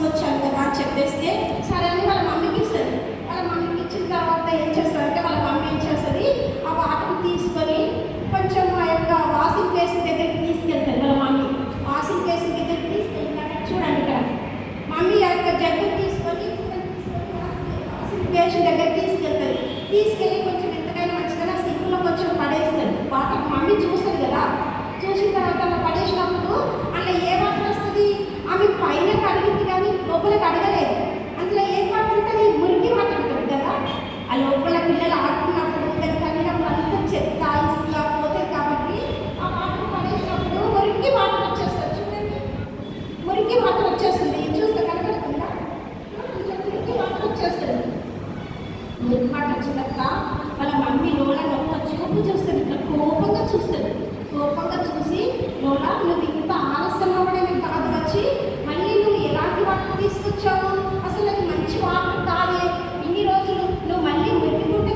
తీసుకొచ్చాను కదా అని చెప్పేస్తే సరే అని వాళ్ళ మమ్మీకి ఇస్తుంది. వాళ్ళ మమ్మీకి ఇచ్చిన తర్వాత ఏం చేస్తారంటే వాళ్ళ మమ్మీ ఏం చేస్తుంది, ఆ వాటర్ తీసుకొని కొంచెం ఆ యొక్క వాషింగ్ ప్లేస్ దగ్గరికి తీసుకెళ్తారు. వాళ్ళ మమ్మీ వాషింగ్ ప్లేస్ దగ్గరికి తీసుకెళ్తారు. చూడండి ఇక్కడ మమ్మీ ఆ యొక్క జగ్గు తీసుకొని వాషింగ్ ప్లేస్ దగ్గర తీసుకెళ్తారు. తీసుకెళ్ళి కొంచెం ఎంతకైనా మంచిగా సింక్లో కొంచెం పడేస్తారు. వాటర్ మమ్మీ చూస్తుంది కదా, చూసిన తర్వాత అలా పడేసినప్పుడు అలా ఏ వాటర్ వస్తుంది, ఆమె పైన కడిగింది కానీ లోపలికి అడగలేదు. అందులో ఏ వాటర్ ఉంటుంది, మురికి వాటర్ ఉంటుంది కదా. ఆ లోపల పిల్లలు ఆడుకున్నప్పుడు దాన్ని తగినప్పుడు అంతా చెత్త ఇసుగా పోతుంది కాబట్టి ఆ వాటర్ పడేసినప్పుడు మురికి వాటర్ వచ్చేస్తుంది. చూడండి మురికి వాటర్ వచ్చేస్తుంది, చూస్తే కనబడుతుందా, మురికి వాటర్ వచ్చేస్తుంది. మురికి వాటర్ వచ్చినాక వాళ్ళ మమ్మీ లోలా ఒక్క చూపు చూస్తుంది, ఇట్లా కోపంగా చూస్తుంది. కోపంగా చూసి లోలా నువ్వు ఇంత ఆలస్యం అవ్వడానికి కాదు, వచ్చి మళ్ళీ నువ్వు ఎలాంటి వాటర్ తీసుకొచ్చావు, అసలు అది మంచి వాటర్ కాదే, ఇన్ని రోజులు నువ్వు మళ్ళీ మురికి గుంట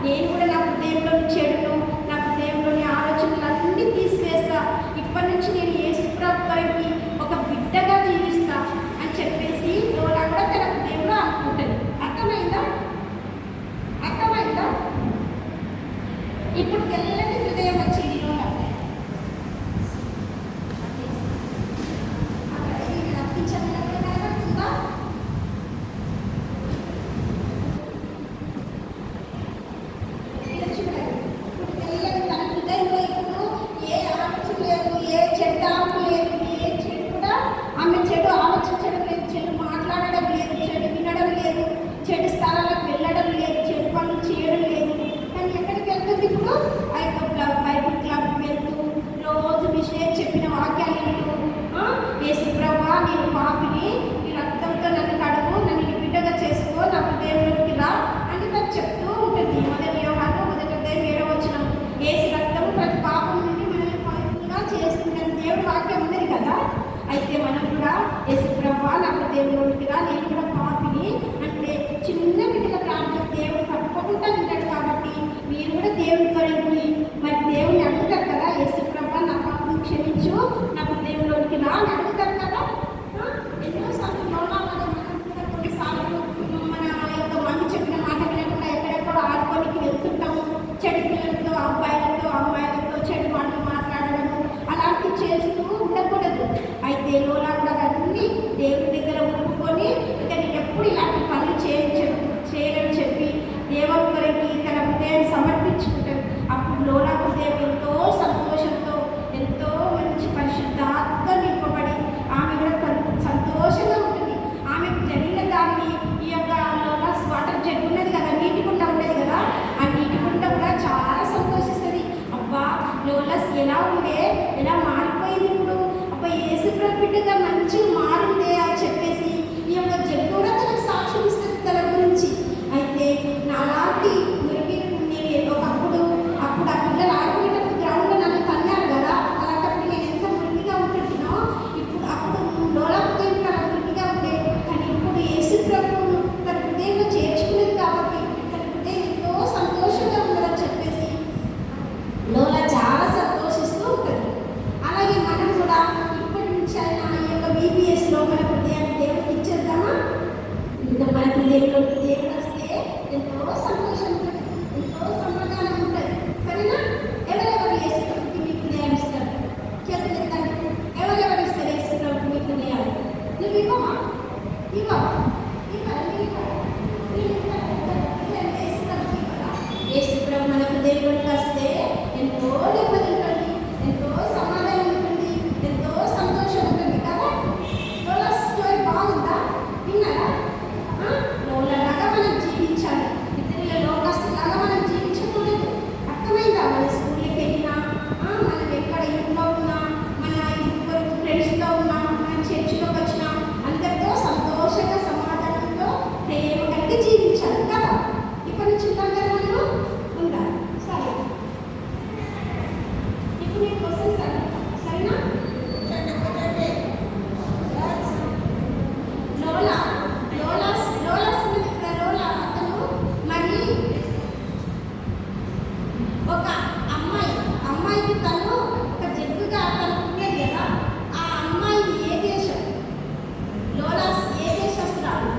నేను కూడా నా హృదయంలోని చెడును, నా హృదయంలోని ఆలోచనలన్నీ తీసివేస్తా. ఇప్పటి నుంచి నేను యేసుప్రభు కొరకు ఒక బిడ్డగా జీవిస్తా అని చెప్పేసి లోలా కూడా తన హృదయంలో అనుకుంటుంది. అర్థమైందా? అర్థమైందా? ఇప్పుడు తెల్లటి హృదయం వచ్చింది లోలా. చెడు స్థలాలకు వెళ్ళడం లేదు, చెడు పనులు చేయడం లేదు. కానీ ఎక్కడికి వెళ్తుంది ఇప్పుడు? బైబుల్ క్లబ్కి వెళ్తూ రోజు మిషనరీ చెప్పిన వాక్యాలు వింటూ, యేసుప్రభువా నేను పాపిని, నీ రక్తంతో నన్ను కడుగు, నన్ను నీ బిడ్డగా చేసుకో, నా హృదయంలోకి రా అని నాకు చెప్తూ ఉంటుంది. మొదటి యోహాను 1:7 యేసు రక్తం ప్రతి పాపం నుండి మనల్ని పవిత్రంగా చేస్తుందని దేవుడి వాక్యం ఉన్నది కదా. అయితే మనం కూడా యేసుప్రభువా నా హృదయంలోకి రా, నేను కూడా పాపిని అంటే చిన్న బిడ్డల ప్రార్థన దేవుడు తప్పకుండా వింటాడు. కాబట్టి మీరు కూడా దేవుడి కొరకు మరి దేవుని అడుగుతారు కదా, యేసుప్రభువా నా పాపం క్షమించు, నా హృదయంలోకి రా అని అడుగుతారు కదా. ఎన్నోసార్లు కొన్నిసార్లు మన యొక్క మమ్మీ చెప్పిన మాట వినకుండా ఎక్కడెక్కడో ఆడుకోనికి వెళ్తుంటాము. చెడు పిల్లలతో, అబ్బాయిలతో, అమ్మాయిలతో చెడు మాటలు మాట్లాడడము అలాంటివి చేస్తూ ఉండకూడదు. అయితే లోలా కూడా అన్నీ దేవుడి దగ్గర ఒప్పుకొని ఇక నేను ఎప్పుడు ఇలాంటి పనులు చేయని చెప్పి దేవుని కొరకు తన హృదయాన్ని సమర్పించుకుంటాడు. అప్పుడు లోలా హృదయం ఎంతో సంతోషంతో, ఎంతో మంచి పరిశుద్ధాత్మ నింపబడి ఆమె కూడా సంతోషంగా ఉంటుంది. ఆమెకు జరిగిన దాన్ని ఈ యొక్క లోలా వాటర్ జగ్ ఉన్నది కదా, నీటి కుండ ఉన్నది కదా, ఆ నీటి కుండ కూడా చాలా సంతోషిస్తుంది. అబ్బా లోలస్ ఎలా ఉండే, ఎలా మారిపోయింది ఇప్పుడు, అబ్బా యేసుప్రభు బిడ్డగా మంచిగా మారిందే అని చెప్పేసి ఈ యొక్క జగ్గు కూడా తనకు సాక్ష్యం ఇస్తుంది తన గురించి. అయితే నాలాంటి మురికి నేను ఒకప్పుడు అప్పుడు ఆ పిల్లలు ఆడుకునేటప్పుడు గ్రౌండ్లో నన్ను తన్నారు కదా, అలాంటప్పుడు నేను ఎంత మురికిగా ఉంటున్నానో ఇప్పుడు అప్పుడు లోలా హృదయంలో అలా మురికిగా ఉండే. కానీ ఇప్పుడు యేసుప్రభు తన హృదయంలో చేర్చుకునేది కాబట్టి తన హృదయం ఎంతో సంతోషంగా ఉండదని చెప్పేసి లోలా చాలా సంతోషిస్తూ ఉంటుంది. అలాగే మనం కూడా ఇప్పటి నుంచి అయినా ఈ యొక్క VBSలో మన హృదయాన్ని దేవుడికి ఇచ్చేద్దామా? ఇంకా మన హృదయంలో దేవుడు వస్తే ఎంతో సంతోషం ఉంటుంది, ఎంతో సమాధానం ఉంటుంది. సరేనా? ఎవరెవరు యేసుప్రభుకి మీ హృదయాన్ని ఇస్తారు? చేతులు ఎత్తండి. ఎవరెవరు ఇస్తారు యేసుప్రభుకి మీ హృదయాన్ని? నువ్వు ఇవ్వమా? ఇవ్వవా? యేసుప్రభు మన హృదయంలోకి వస్తే ఎంతో నెమ్మది ఉంటుంది, ఎంతో సమాధానం ఉంటుంది, ఎంతో సంతోషం ఉంటుంది కదా. లోలా స్టోరీ బాగుందా? విన్నారా? లోలాగా మనం జీవించాలి, ఇతరుల లోకస్తులాగా మనం జీవించకూడదు. అర్థమైందా? మన స్కూల్కి వెళ్ళినా, మనం ఎక్కడ ఇంట్లో ఉన్నా, మన ఇంట్లో ఫ్రెండ్స్తో ఉన్నా, మన చర్చిలోకి వచ్చినా అందరితో సంతోషంగా సమాధానంతో ప్రేమ కలిగి జీవించాలి కదా. ఇప్పటి నుంచి అందరూ మనం ఉండాలి. సరే, ఇప్పుడు నేను క్వశ్చన్స్ సరేనా? లోలా అతను మరి ఒక అమ్మాయికి తను ఒక జగ్గుగా తను ఉండేది కదా. ఆ అమ్మాయి ఏ దేశం? లోలా ఏ దేశస్తురాలు?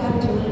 గారు చూడాలి.